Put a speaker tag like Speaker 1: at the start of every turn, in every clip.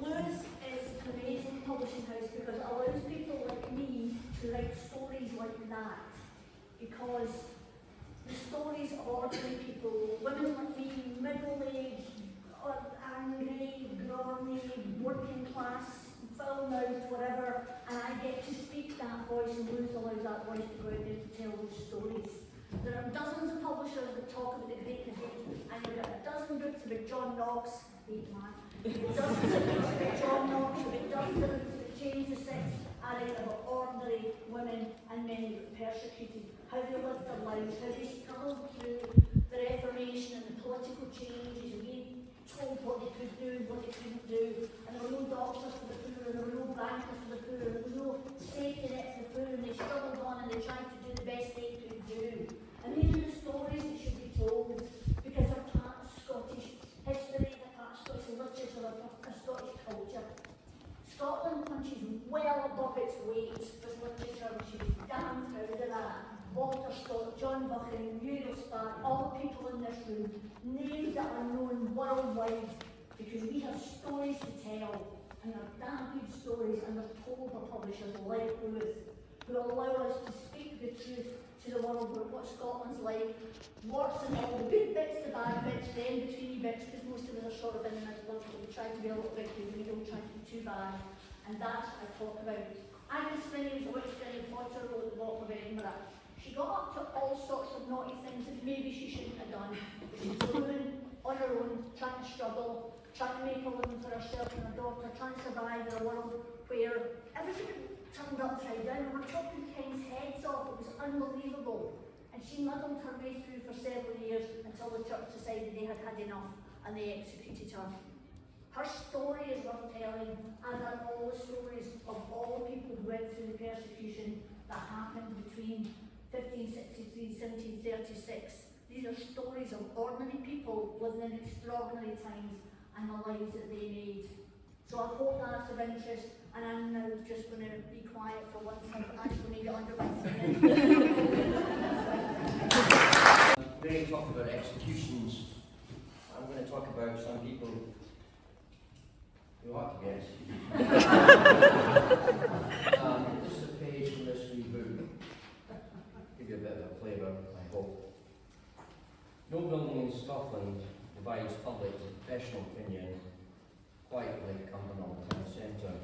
Speaker 1: Luath is an amazing publishing house because it allows people like me to write stories like that, because the stories of ordinary people, women like me, middle-aged, angry, groggy, working class, foul-mouthed, whatever, and I get to speak that voice, and Luath allows that voice to go out there to tell those stories. There are dozens of publishers that talk about the great debate, and you've got a dozen books about John Knox, hate man, dozens of books about John Knox, about dozens of books about James VI, and about ordinary women and men who were persecuted, how they lived their lives, how they struggled through the Reformation and the political changes, and being told what they could do and what they couldn't do, and there were no doctors for the poor, and there were no bankers for the poor, and there was no safety net for the poor, and they struggled on and they tried to do the best they could do. And these are the stories that should be told, because they're part of Scottish history, they're part of Scottish literature, they're part of Scottish culture. Scotland punches well above its weight with literature, and she's damn proud of that. Walter Scott, John Buchan, Muriel Spark, all the people in this room, names that are known worldwide, because we have stories to tell, and they're damn good stories, and they're told by publishers like Luath, who allow us to speak the truth to the world about what Scotland's like, warts and all, the good bits, the bad bits, the in-betweeny bits, because most of us are sort of in the middle, so we try to be a little bit good, we don't try to be too bad, and that I talk about. Agnes Finney was a witch Finney Potter wrote at the bottom of Edinburgh. She got up to all sorts of naughty things that maybe she shouldn't have done, but she was a woman on her own, trying to struggle, trying to make a living for herself and her daughter, trying to survive in a world where everything turned upside down. We're chopping kings' heads off. It was unbelievable. And she muddled her way through for several years until the church decided they had had enough and they executed her. Her story is worth telling, as are all the stories of all the people who went through the persecution that happened between 1563 and 1736. These are stories of ordinary people living in extraordinary times and the lives that they made. So I hope that's of interest, and I'm now just going to be quiet for once and actually get under my skin.
Speaker 2: When we talk about executions, I'm going to talk about some people who ought to get executed. This is a page from this wee book. Give you a bit of a flavour, I hope. No building in Scotland divides public and professional opinion quite like Cumbernauld Town Centre.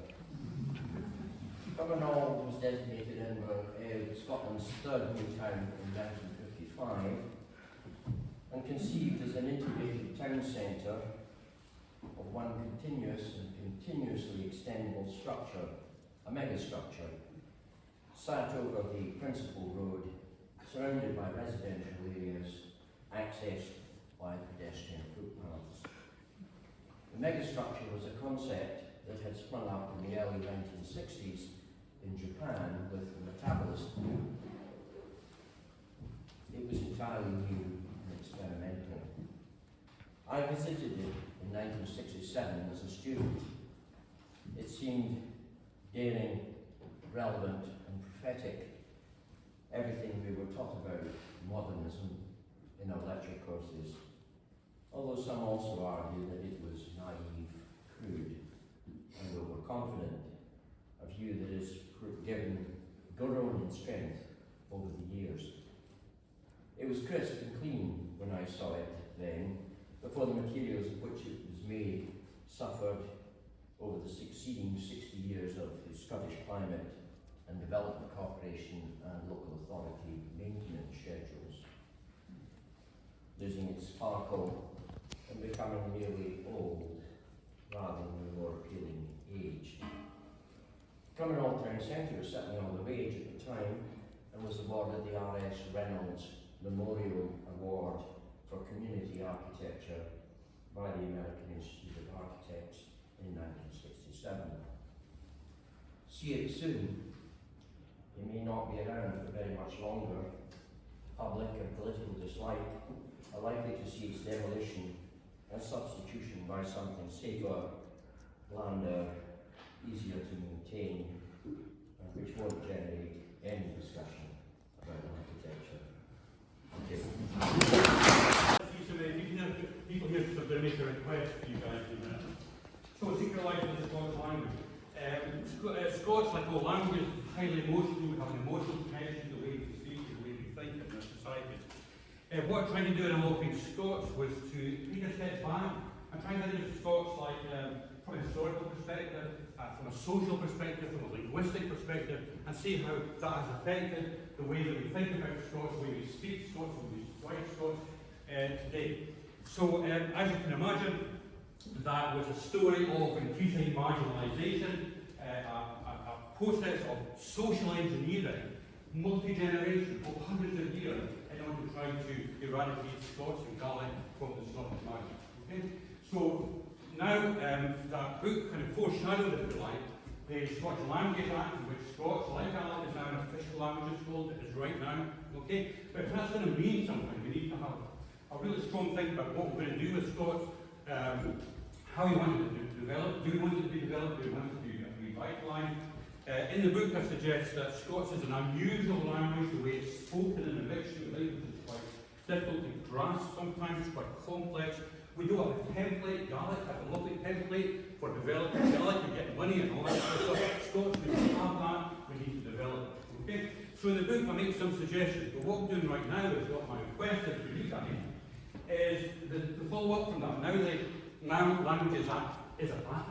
Speaker 2: Cumbernauld was designated as Scotland's third new town in 1955 and conceived as an integrated town centre of one continuous and continuously extendable structure, a megastructure, sat over the principal road, surrounded by residential areas, accessed by pedestrian footpaths. The megastructure was a concept that had sprung up in the early 1960s in Japan with the metabolist boom. It was entirely new and experimental. I visited it in 1967 as a student. It seemed daring, relevant and prophetic, everything we were taught about modernism in our lecture courses, although some also argue that it was naive, crude, and overconfident, a view that has grown in strength over the years. It was crisp and clean when I saw it then, before the materials of which it was made suffered over the succeeding 60 years of the Scottish Climate and Development Corporation and local authority maintenance schedules, losing its sparkle and becoming nearly old rather than more appealing aged. Cumbernauld Town Centre was certainly on the rage at the time and was awarded the R.S. Reynolds Memorial Award for Community Architecture by the American Institute of Architects in 1967. See it soon. It may not be around for very much longer. Public and political dislike are likely to see its demolition and substitution by something safer, blander, easier to maintain, and which won't generate any discussion about architecture. Thank you.
Speaker 3: People here to make a request to you guys in a minute. So, secret life in the Scots language. Scots, like all languages, is highly emotional. We have an emotional connection to the way we speak, the way we think in our society. What I'm trying to do in Unlocking Scots was to take a step back and try and think of Scots like from a historical perspective, from a social perspective, from a linguistic perspective, and see how that has affected the way that we think about Scots, the way we speak Scots, the way we write Scots today. So, as you can imagine, that was a story of increasing marginalisation, a process of social engineering, multi-generation, for hundreds of years, in order to try to eradicate Scots and Gaelic from the Scottish margin. Okay? So now that book kind of foreshadowed, if you like, the Scottish Language Act, in which Scots, like Gaelic, is now an official language of Scotland, it is right now. Okay? But if that's going to mean something, we need to have a really strong think about what we're going to do with Scots, how we want it to develop, do we want it to be developed, do we want it to be revitalised. In the book I suggest that Scots is an unusual language, the way it's spoken in a dictionary language is quite difficult to grasp sometimes, it's quite complex. We do have a template, Gaelic has a lovely template for developing Gaelic, you get money and all that sort of stuff. Scots, we don't have that, we need to develop it. Okay? So in the book I make some suggestions, but what I'm doing right now is what my request is for you guys, is to follow up from that. Now Languages Act is a fact.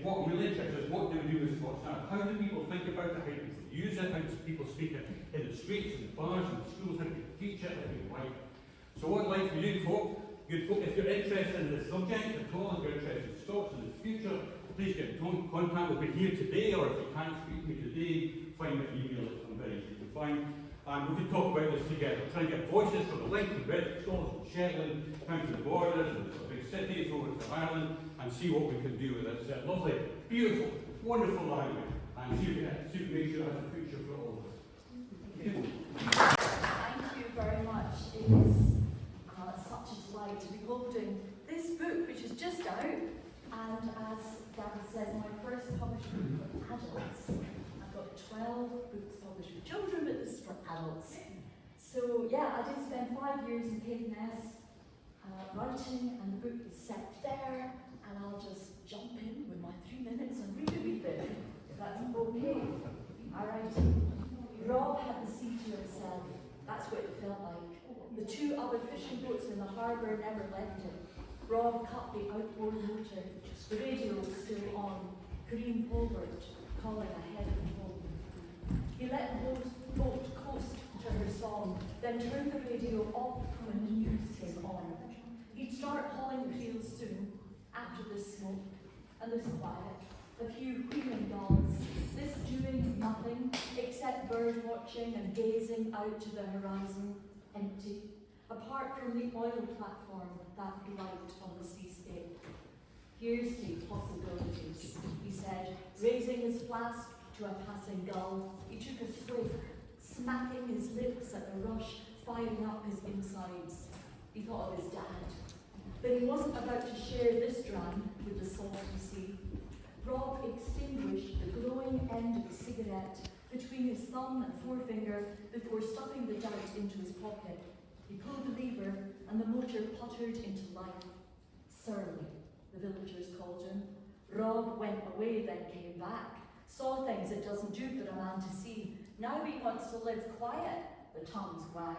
Speaker 3: What I'm really interested in is what do we do with Scots now? How do people think about it? How do people use it? How do people speak it in the streets, in the bars, in the schools? How do people teach it? How do people write it? So what I'd like for you folk, if you're interested in this subject at all, if you're interested in Scots in the future, please get in contact with me here today, or if you can't speak to me today, find my email, I'm very easy to find. And we can talk about this together. Try and get voices from the length and breadth of Scotland, from Shetland, down to the borders, and the big cities, over to Ireland, and see what we can do with this lovely, beautiful, wonderful language, and see if we can make sure it has a future for all of us.
Speaker 4: Thank you very much. It is such a delight to be holding this book, which is just out, and as Gavin says, my first published book for adults. I've got 12 books published for children, but this is for adults. So yeah, I did spend 5 years in Caithness writing, and the book is set there, and I'll just jump in with my 3 minutes and read a wee bit, if that's okay. Alright. Rob had the sea to himself. That's what it felt like. The 2 other fishing boats in the harbour never left him. Rob cut the outboard motor. The radio was still on. Green forward, calling ahead of home. He let the boat coast to her song, then turned the radio off when the news came on. He'd start hauling reels soon, after the smoke, and there's quiet. A few wheeling dolls, this doing nothing except bird watching and gazing out to the horizon, empty, apart from the oil platform that light on the seascape. Here's the possibilities, he said, raising his flask to a passing gull. He took a swig, smacking his lips at the rush, firing up his insides. He thought of his dad, but he wasn't about to share this dram with the salty sea. Rob extinguished the glowing end of a cigarette between his thumb and forefinger before stuffing the dart into his pocket. He pulled the lever and the motor puttered into life. Surly, the villagers called him. Rob went away, then came back. Saw things it doesn't do for a man to see. Now he wants to live quiet, the tongues wag.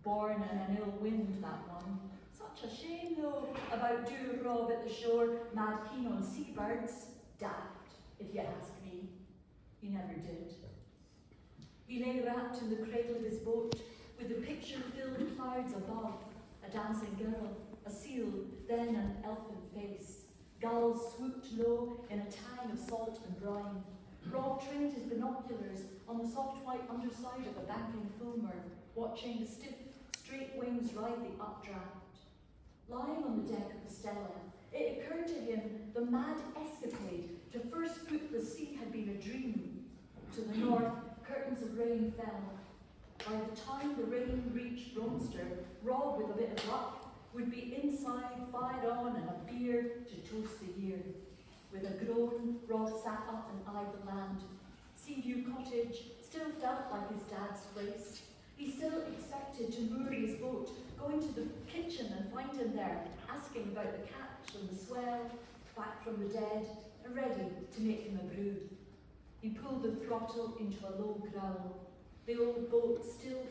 Speaker 4: Born in an ill wind, that one. Such a shame, though, about dear Rob at the shore, mad keen on seabirds. Daft, if you ask me. He never did. He lay wrapped in the cradle of his boat, with the picture-filled clouds above, a dancing girl, a seal, then an elfin face. Gulls swooped low in a tang of salt and brine. Rob trained his binoculars on the soft white underside of a banking fulmar, watching the stiff, straight wings ride the updraft. Lying on the deck of the Stella, it occurred to him the mad escapade to first foot the sea had been a dream. To the north, curtains of rain fell. By the time the rain reached Bromster, Rob, with a bit of luck, would be inside, fired on, and a beer to toast the year. With a groan, Rob sat up and eyed the land. Seaview Cottage still felt like his dad's place. He still expected to moor his boat, go into the kitchen and find him there, asking about the catch and the swell, back from the dead, and ready to make him a brew. He pulled the throttle into a low growl. The old boat still...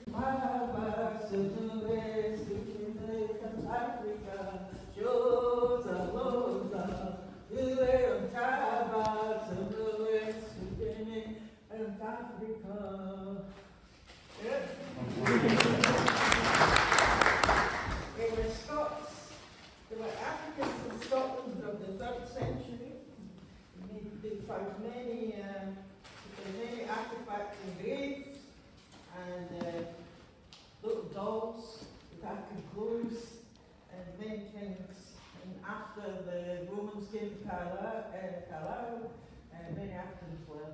Speaker 5: They were Scots. They were Africans from Scotland of the 3rd century. They found many artifacts and graves, and little dolls with African clothes, and many things. And after the Romans came to Carlisle, many Africans were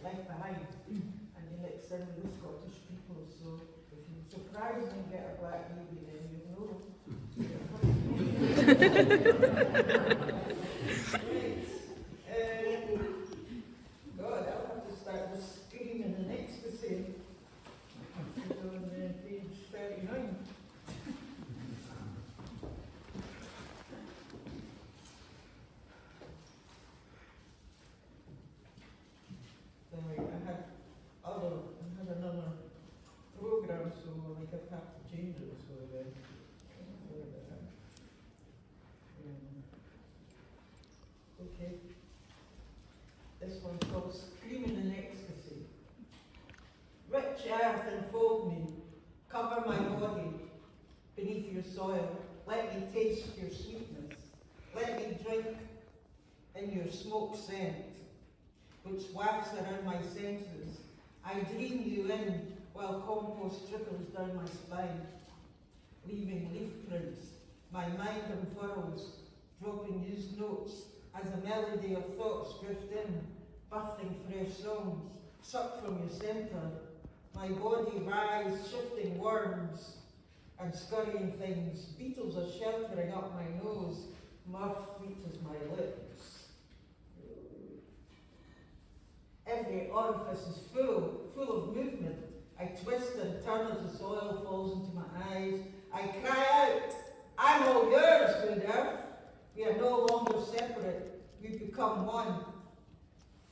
Speaker 5: left behind, and they mixed in with the Scottish people. So if you surprise and get a black baby, then you know. God, I'll have to start just screaming in ecstasy. On page 39. I had another program, so like I've had to change it. So okay. This one's called Screaming in Ecstasy. Rich earth enfold me, cover my body beneath your soil. Let me taste your sweetness. Let me drink in your smoke scent, which wafts around my senses. I dream you in while compost trickles down my spine, leaving leaf prints. My mind unfurls, dropping used notes as a melody of thoughts drift in, birthing fresh songs, sucked from your centre. My body rise, shifting worms and scurrying things. Beetles are sheltering up my nose, mirth reaches my lips. Every orifice is full of movement. I twist and turn as the soil falls into my eyes. I cry out, I'm all yours, good earth. We are no longer separate. We've become one.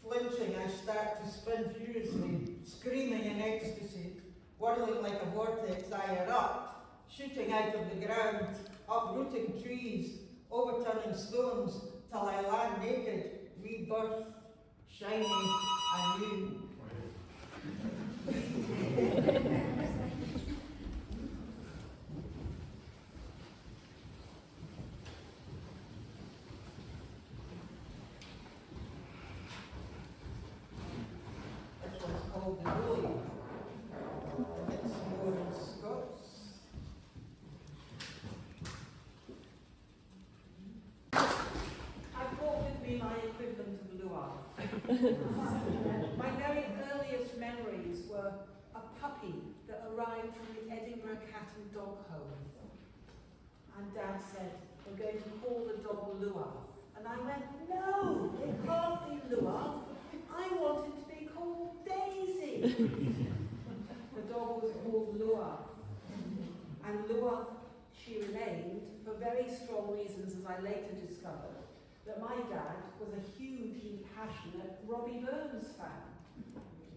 Speaker 5: Flinching, I start to spin furiously, screaming in ecstasy. Whirling like a vortex, I erupt, shooting out of the ground, uprooting trees, overturning stones, till I land naked, rebirth, shining anew. This one's called The Goalie, and it's more in Scots.
Speaker 6: I've brought with me my equivalent of Luath. My very earliest memories were a puppy that arrived from the Edinburgh Cat and Dog Home. And Dad said, we're going to call the dog Luath. And I went, no, it can't be Luath. I want it to be called Daisy. The dog was called Luath. And Luath, she remained, for very strong reasons, as I later discovered, that my dad was a hugely passionate Robbie Burns fan.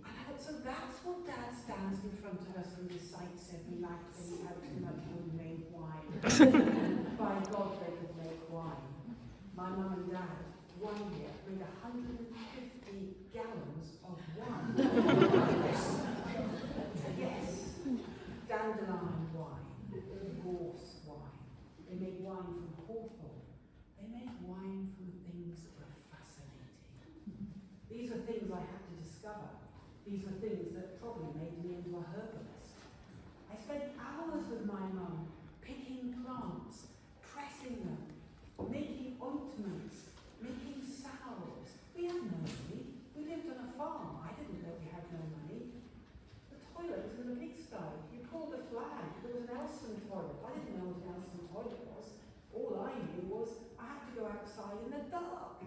Speaker 6: And I thought, so that's what Dad stands in front of us and recites every night when he had too much homemade wine. By God, they could make wine. My mum and Dad, one year, made 150 gallons of wine. Yes. Dandelion wine, gorse wine. They made wine from hawthorn. They made wine from things that were fascinating. These are things I had to discover. These are things that probably made me into a herbalist. I spent hours with my mum picking plants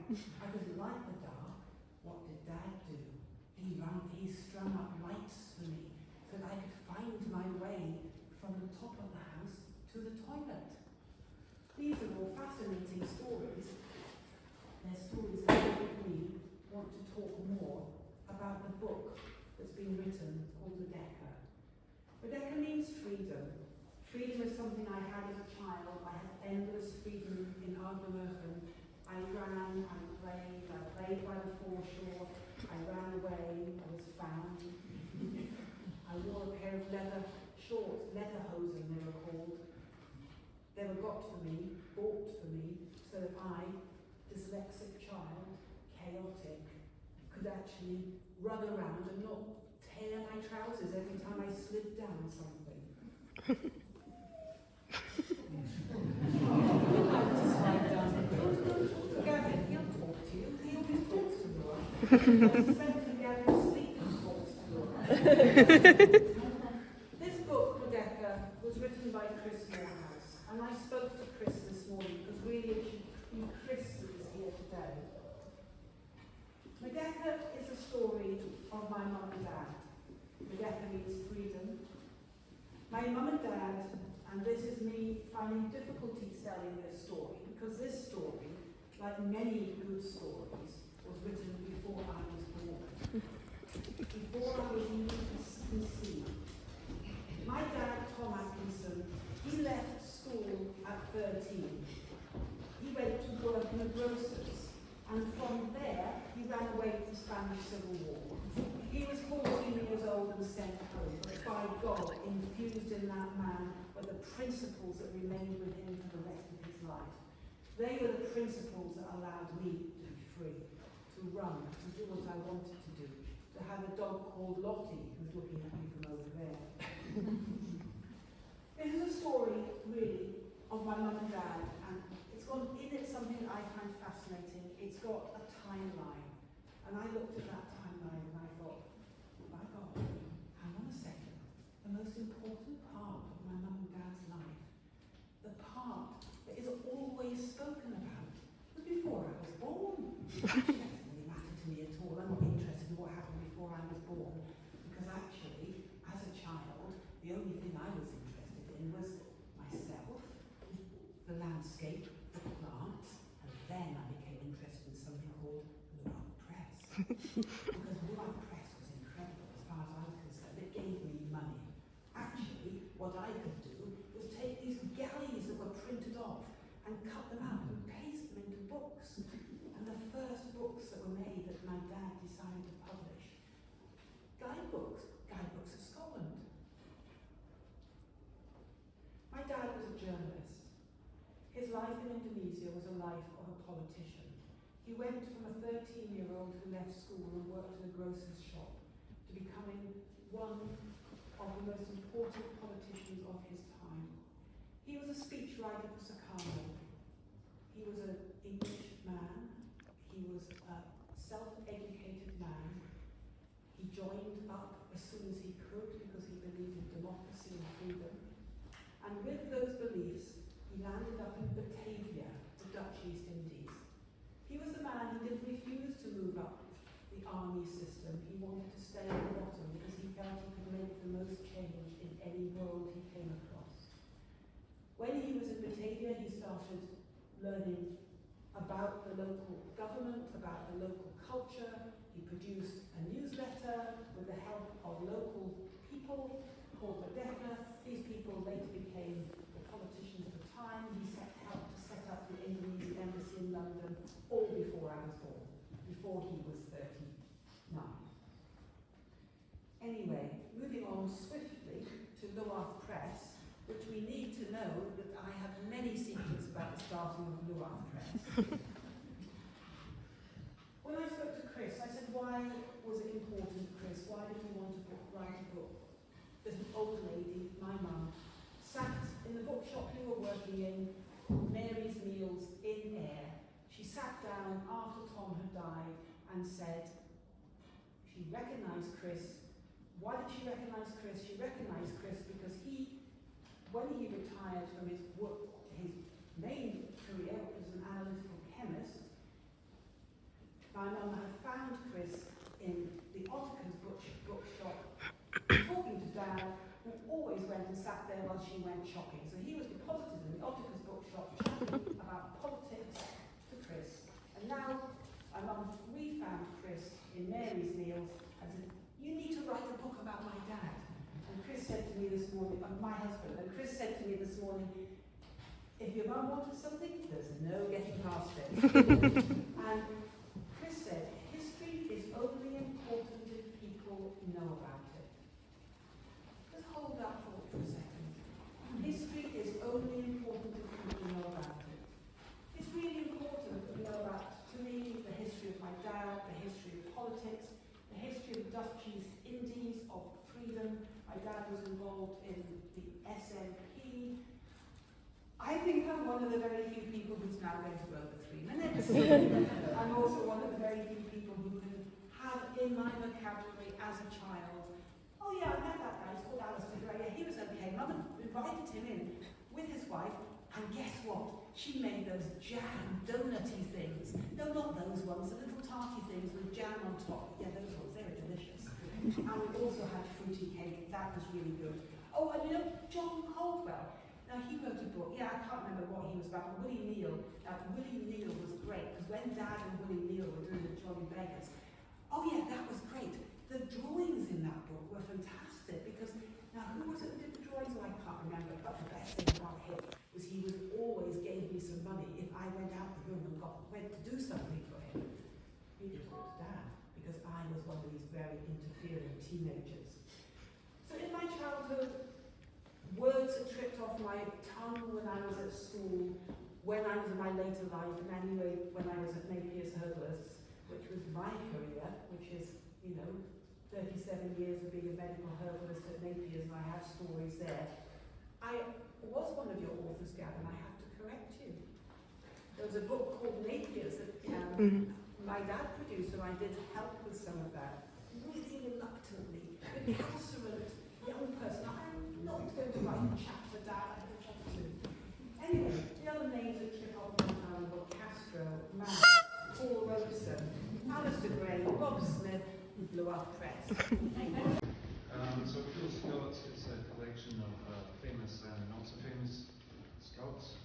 Speaker 6: I didn't like the dark. What did Dad do? He strung up lights for me so that I could find my way from the top of the house to the toilet. These are all fascinating stories. They're stories that make me want to talk more about the book that's been written called Rebecca. Rebecca means freedom. Freedom is something I had as a child. I had endless freedom in Ardnamurchan. I ran, I played by the foreshore, I ran away, I was found. I wore a pair of leather shorts, lederhosen they were called. They were got for me, bought for me, so that I, dyslexic child, chaotic, could actually run around and not tear my trousers every time I slid down something. Gavin, he'll talk to you. He always talks to Laura. Especially Gavin sleep and talks to Laura. This book, Rebecca, was written by Chris Morehouse, and I spoke to Chris this morning because really it should be Chris who is here today. Rebecca is a story of my mum and dad. Rebecca means freedom. My mum and dad, and this is me finding difficulty telling this story, because this story, like many good stories, was written before I was born. Before I was even conceived. My dad, Tom Atkinson, he left school at 13. He went to work in a grocer's, and from there, he ran away from the Spanish Civil War. He was 14 years old and sent home, but by God, infused in that man were the principles that remained with him for the rest of his life. They were the principles that allowed me to be free, to run, to do what I wanted to do, to have a dog called Lottie, who's looking at me from over there. This is a story, really, of my mum and dad, and it's got in it something that I find fascinating. It's got a timeline, and I looked at that timeline and I thought, my God, hang on a second. The most important part of my mum and dad's life, the part that is always spoken about, was before I was born. It doesn't really matter to me at all. I'm not interested in what happened before I was born, because actually, as a child, the only thing I was interested in was myself, the landscape, the plants, and then I became interested in something called Luath Press. Because Luath Press was incredible as far as I was concerned. It gave me money. Actually, what I could do was take these galleys that were printed off and cut them out and paste them into books. And the first books that were made that my dad decided to publish, guidebooks of Scotland. My dad was a journalist. His life in Indonesia was a life of a politician. He went from a 13-year-old who left school and worked in a grocer's shop to becoming one of the most important politicians of his time. He was a speechwriter for Sukarno. He was an English man. He was a self-educated man. He joined up as soon as he could because he believed in democracy and freedom. And with those beliefs, he landed up in Batavia, the Dutch East Indies. He was the man who didn't refuse to move up the army system. He wanted to stay at the bottom because he felt he could make the most change in any world he came across. When he was in Batavia, he started learning about the local government, about the local culture. He produced a newsletter with the help of local people called Rebecca. These people later became the politicians of the time. He helped to set up the Indonesian embassy in London, all before I was born, before he was 39. Anyway, moving on swiftly to Luath Press, which we need to know that I have many secrets about the starting of Luath Press. When I spoke to Chris, I said, why was it important, Chris? Why did you want to write a book? This old lady, my mum, sat in the bookshop you were working in, Mary's Meals in Ayr. She sat down after Tom had died and said, she recognised Chris. Why did she recognise Chris? She recognised Chris because when he retired from his work, his main career, which was an analytical chemist, my mum had found Chris in the Ottokar's bookshop, talking to Dad, who always went and sat there while she went shopping. So he was deposited in the Ottokar's bookshop, chatting about politics to Chris. And now my mum refound Chris in Mary's meals and said, "You need to write a book about my dad." And Chris said to me this morning, my husband, and Chris said to me this morning, "If your mum wanted something, there's no getting past it." And Chris said, "History is only important if people know about it." Just hold that thought for a second. History is only important if people know about it. It's really important that we know about, to me, the history of my dad, the history of politics, the history of the Dutch East Indies, of freedom. My dad was involved in the SNP. I think I'm one of the very few people who's now going to go over 3 minutes. I'm also one of the very few people who can have in my vocabulary as a child, "Oh yeah, I met that guy, he's called Alistair Gray, yeah, he was okay." Mum invited him in with his wife, and guess what? She made those jam donutty things. No, not those ones, the little tarty things with jam on top. Yeah, those ones, they were delicious. And we also had fruity cake, that was really good. Oh, and you know, John Caldwell. Now, he wrote a book, yeah, I can't remember what he was about, but Willie Neal. Now, Willie Neal was great, because when Dad and Willie Neal were doing the Jolly Beggars, oh yeah, that was great. The drawings in that book were fantastic, because, now, who was it who did the drawings? Oh, I can't remember, but the best thing about him was he would always gave me some money if I went out the room and went to do something for him. He just looked at Dad, because I was one of these very interfering teenagers. So in my childhood, words had tripped off my tongue when I was at school, when I was in my later life, and anyway, when I was at Napier's Herbalists, which was my career, which is, 37 years of being a medical herbalist at Napier's, and I have stories there. I was one of your authors, Gavin, I have to correct you. There was a book called Napier's that my dad produced, and I did help with some of that, really reluctantly, recalcitrant young person. I'm not going to write a chapter, Dad, I don't want to. Anyway, the other names that trip off my tongue were Castro, Matt, Paul Robeson, Alistair Gray, Rob Smith, and Luath Press.
Speaker 7: So Cool Scots is a collection of famous and not so famous Scots,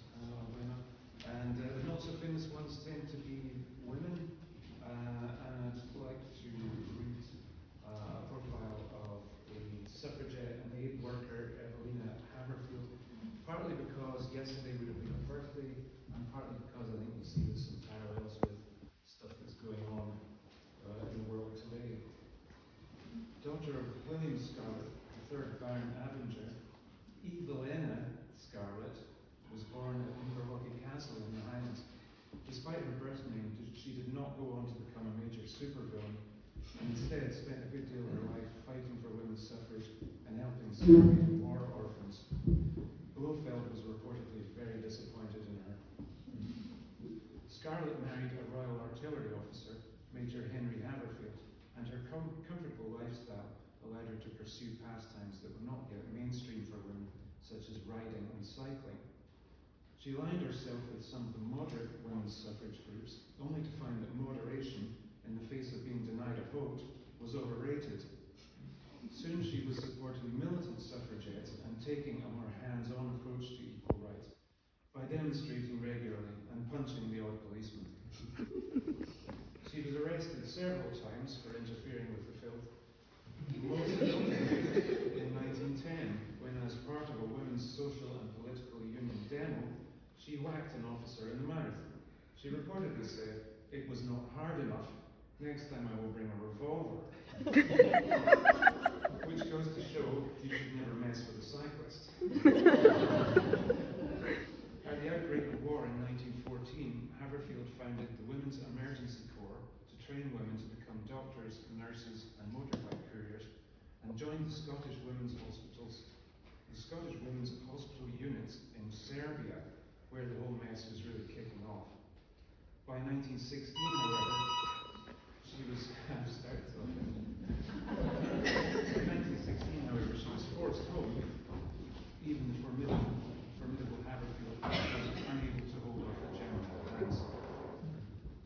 Speaker 7: and the not so famous ones tend to be women, and I'd like to read a profile of a suffragette and aid worker, Evelina Haverfield, partly because yesterday would have been her birthday, and partly because I think we see there's some parallels with stuff that's going on in the world today. Daughter of William Scarlett, the 3rd Baron Avenger, Evelina Scarlett was born at Inverhockey Castle in the Highlands. Despite her birth name, she did not go on to become a major supervillain, and instead spent a good deal of her life fighting for women's suffrage and helping Serbian war orphans. Blofeld was reportedly very disappointed in her. Scarlett married a Royal Artillery officer, Major Henry Haverfield, and her comfortable lifestyle allowed her to pursue pastimes that were not yet mainstream for women, such as riding and cycling. She aligned herself with some of the moderate women's suffrage groups, only to find that moderation, in the face of being denied a vote, was overrated. Soon she was supporting militant suffragettes and taking a more hands-on approach to equal rights, by demonstrating regularly and punching the odd policeman. She was arrested several times for interfering with the filth. Most notably in 1910, when as part of a women's social and political union demo, she whacked an officer in the mouth. She reportedly said, "It was not hard enough. Next time I will bring a revolver." Which goes to show you should never mess with a cyclist. At the outbreak of war in 1914, Haverfield founded the Women's Emergency Corps to train women to become doctors, nurses, and motorbike couriers, and joined the Scottish Women's Hospital units in Serbia, where the whole mess was really kicking off. By 1916, however, she was forced home. Even the formidable Haverfield was unable to hold off the German advance.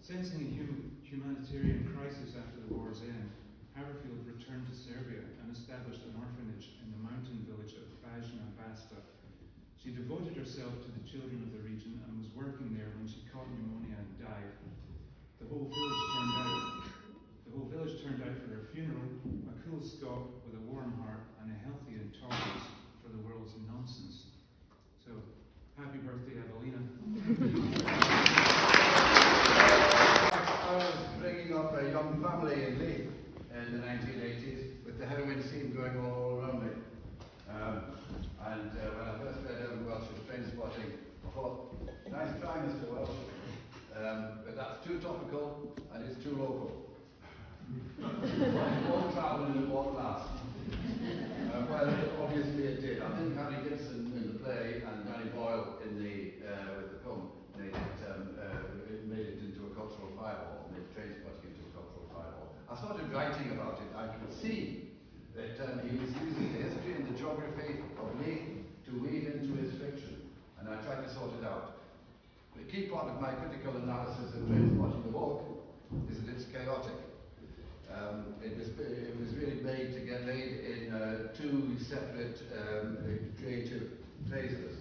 Speaker 7: Sensing a humanitarian humanitarian crisis after the war's end, Haverfield returned to Serbia and established an orphanage in the mountain village of Bajna Basta. She devoted herself to the children of the region and was working there when she caught pneumonia and died. The whole village turned out for her funeral, a cool Scot with a warm heart and a healthy intolerance for the world's nonsense. So, happy birthday, Evelina.
Speaker 8: I was bringing up a young family in Leith in the 1980s with the heroin scene going on all around me. And when I first read Evan Welsh's Train Spotting, I thought, nice try, Mr. Welsh, but that's too topical and it's too local. It won't travel and it won't last. Well, obviously it did. I think Harry Gibson in the play and Danny Boyle in the with the film made it into a cultural fireball, made Train Spotting into a cultural fireball. I started writing about it. I could see that he was using the history and the geography of Leith to weave into his fiction, and I tried to sort it out. The key part of my critical analysis of Train Spotting the Walk is that it's chaotic. It was really made to get laid in two separate creative phases.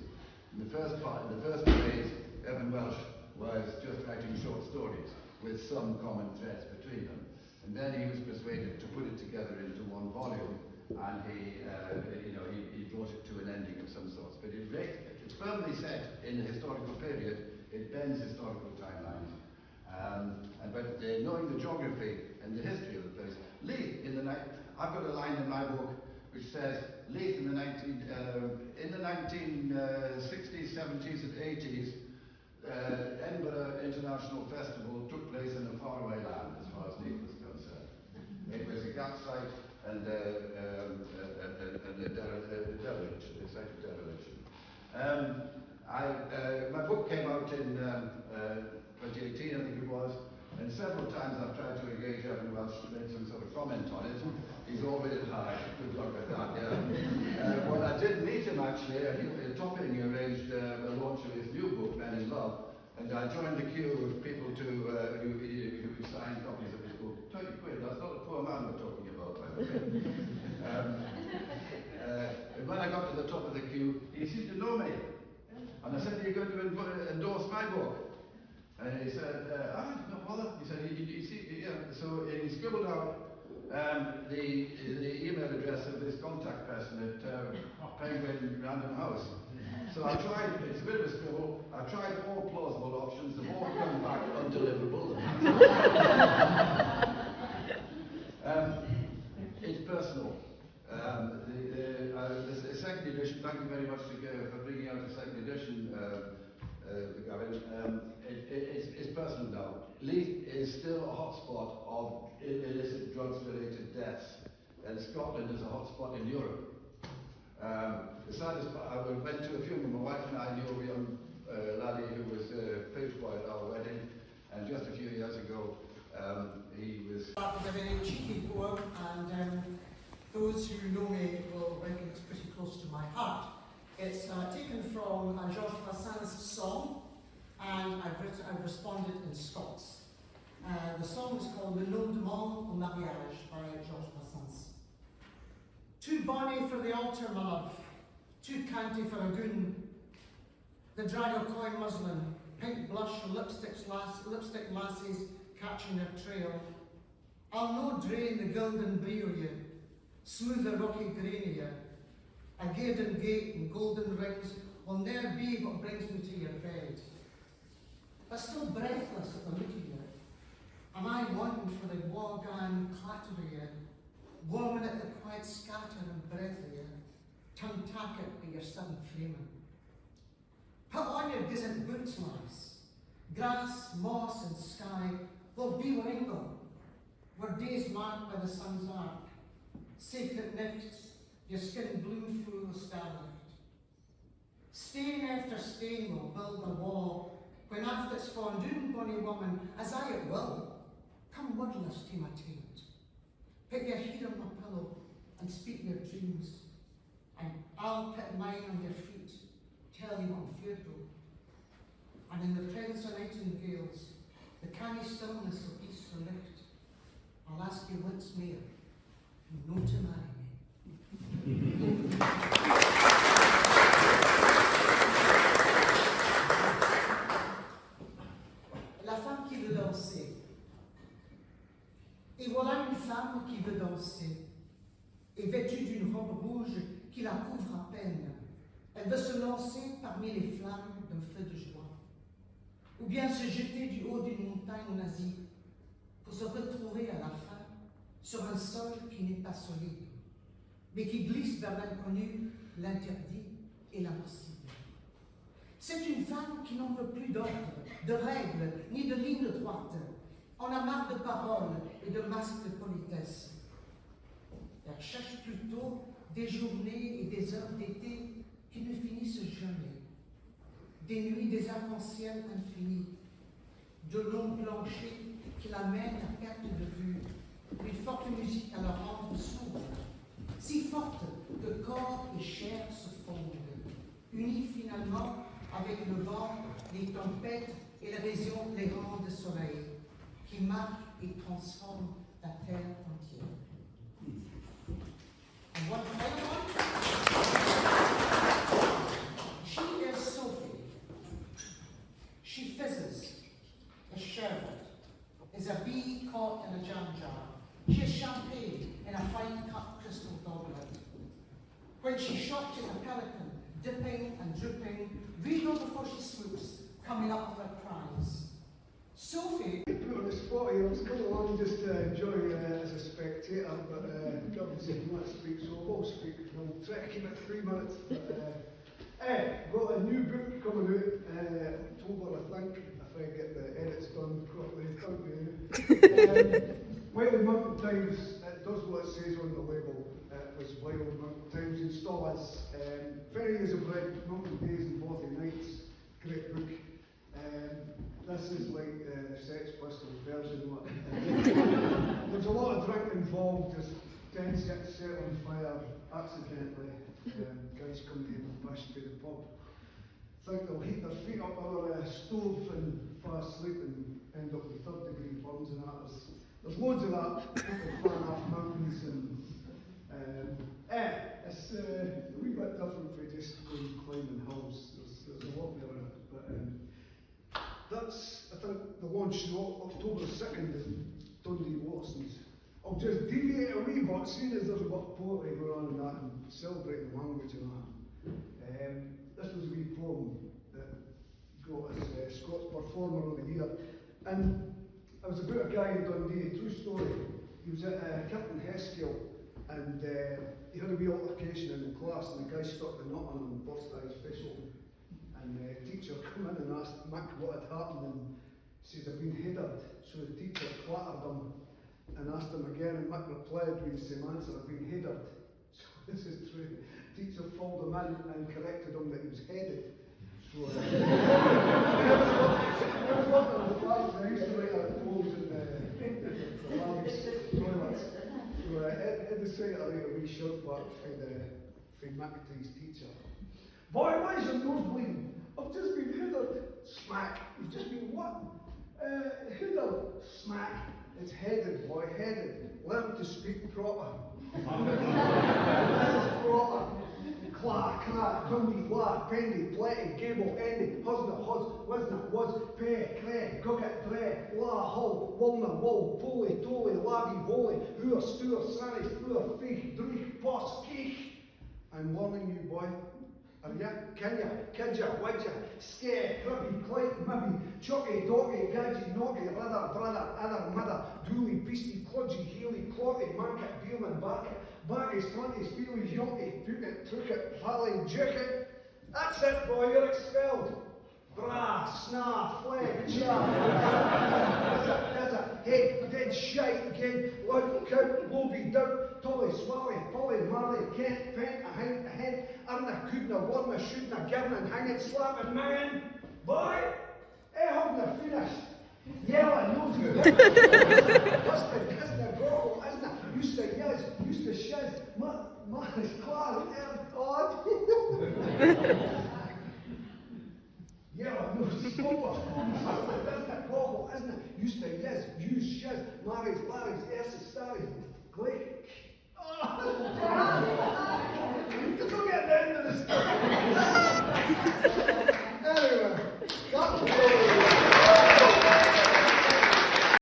Speaker 8: In the first phase, Evan Welsh was just writing short stories with some common threads between them. And then he was persuaded to put it together into one volume, and he brought it to an ending of some sorts. But it's firmly set in the historical period. It bends historical timelines. But knowing the geography and the history of the place, Leith I've got a line in my book which says Leith in the 1960s, 70s, and 80s. Edinburgh International Festival took place in a faraway land as far as Leith was concerned. It was a gap site and a dereliction, a site of dereliction. My book came out in 2018, I think it was, and several times I've tried to engage Evan Welsh to make some sort of comment on it. He's always high. Good luck with that, yeah. When I did meet him, actually, Topping arranged a launch of his new book, Men in Love, and I joined the queue of people who signed copies of his book. 20 quid, that's not a poor man we're talking about, by the way. And when I got to the top of the queue, he seemed to know me. And I said, "Are you going to endorse my book?" And he said, no bother. He said, you see, yeah. So he scribbled out the email address of this contact person at Penguin Random House. So I tried, it's a bit of a scribble, I tried all plausible options, they've all come back undeliverable. It's personal. The second edition, thank you very much for bringing out the second edition, Gavin. It's personal now. Leith is still a hotspot of illicit drugs-related deaths, and Scotland is a hotspot in Europe. The saddest part, I went to a funeral. My wife and I knew a young laddie who was page boy at our wedding, and just a few years ago, he was.
Speaker 9: With a very cheeky poem, and those who know me will reckon it's pretty close to my heart. It's taken from Georges Brassens' song, and I've responded in Scots. The song is called Le Lendemain au Mariage by Georges Brassens. Too bonny for the altar, my love, too canty for a goon. The drag of coin muslin, pink blush and lipstick lassies catching their trail. I'll no drain the gilden brie o' you, smooth the rocky grain o' you. A gaden gate and golden rings will ne'er be what brings me to your bed. But still breathless at the look of you, am I wanting for the wagan clatter of you, warming at the quiet scatter and breath of you, tongue tacket by your sudden framing. Put on your gizzard boots, lass. Grass, moss and sky will be where ingle, where days marked by the sun's arc. Sacred nifts, your skin bloom through the starlight. Stain after stain will build the wall, when after it's fondue, bonny woman, as I it will, come wordless to my tent. Put your head on my pillow and speak your dreams, and I'll put mine on your feet, tell you what I'm feared of. And in the presence of nightingales, the canny stillness of peaceful licht, I'll ask you once more, not to marry me. La femme qui veut danser. Et voilà une femme qui veut danser, et vêtue d'une robe rouge qui la couvre à peine. Elle veut se lancer parmi les flammes d'un feu de joie, ou bien se jeter du haut d'une montagne en Asie, pour se retrouver à la fin sur un sol qui n'est pas solide, mais qui glisse vers l'inconnu, l'interdit et l'impossible. C'est une femme qui n'en veut plus d'ordre, de règles, ni de lignes droites. On a marre de paroles et de masques de politesse. Elle cherche plutôt des journées et des heures d'été qui ne finissent jamais, des nuits des arcs-en-ciel infinis, de longs planchers qui la mènent à perte de vue, une forte musique à la rendre sourde, si forte que corps et chair se fondent, unis finalement avec le vent, les tempêtes et les rayons de soleil, qui marquent et transforment la terre entière. And what she is Sophie. She fizzes, a sherbet, is a bee caught in a jam jar. She is champagne in a fine cut crystal goblet. When she shot, she's a pelican, dipping and dripping, regal before she swoops, coming up with her prize. Sophie.
Speaker 10: Put on the spot here, I was coming along just to enjoy as a spectator, but Gavin said you want to speak, so I will speak. I'll try to keep it 3 minutes. Got a new book coming out October, I think, if I get the edits done properly. Wild Mountain Times, it does what it says on the label. It was Wild Mountain Times in Stallers. Very years of read, Mountain Days and Bothy Nights, great book. This is like the Sex Pistols version. There's a lot of drink involved, just tents get set on fire accidentally. Guys come to the bash to the pub, think they'll heat their feet up over a stove and fall asleep and end up with 3rd-degree burns and that. There's loads of that. People flying off mountains and it's a wee bit different from just going climbing hills. There's a lot there in it. But, that's, I think, the launch October 2nd is Dundee Watson's. I'll just deviate a wee bit, seeing as there's a bit of poetry going on in that and celebrating the language and that. This was a wee poem that got us Scots Performer of the Year. And it was about a guy in Dundee, a true story. He was at Captain Heskill and he had a wee altercation in the class and the guy stuck the nut on him and burst out his face open. And the teacher came in and asked Mick what had happened and says, I've been headed. So the teacher clattered him and asked him again and Mick replied with the same answer, I've been headed. So this is true. The teacher followed him in and corrected him that he was headed. So I was working on the flight, I used to write our poems in the ladies' toilets. So I decided to write a wee short back for Mick to his teacher. Boy, why is your nose bleeding? I've just been headed. Smack. You've just been what? Headed. Smack. It's headed, boy, headed. Learn to speak proper. This is proper. Cla, cla, cumby, la, pendy, pletty, gable, endy, husna, hus, wisna, was, pe, cre, gugget, dre, la, hull, wulna, wool, pulley, toley, lavi, holy, hua, stuur, sanis, fua, fich, drich, boss, kich. I'm warning you, boy. Kenya, Kidja, Widja, Scare, Cribby, Clyde, Mibby, Chucky, Doggy, Gadgy, Noggy, Rather, Brother, Other, Mother, Dooley, Beastie, Cludgy, Healy, Clotty, Manket, Beerman, Bucket, Baggies, Flinties, Feelies, Yonky, Took it, Took it, Pally, Juke it. That's it, boy, you're expelled. Bra, snar, flag, jar. There's a head, dead shite, again, loud, cow, lobby, down, tolly, swally, polly, marley, kent, pent, a head, arna, couldna, warna, shouldna, givna, hanging, slapping, man. Boy, haven't finished. Yellow, nosy, busted, isn't grovel, isn't used to yes, used to shiz, man is clad, God. Yellow, nosy, sober, busted, isn't grovel, isn't used to, yes, use, shiz, marries, larries, esses, starries, glick. You don't get the end of the story.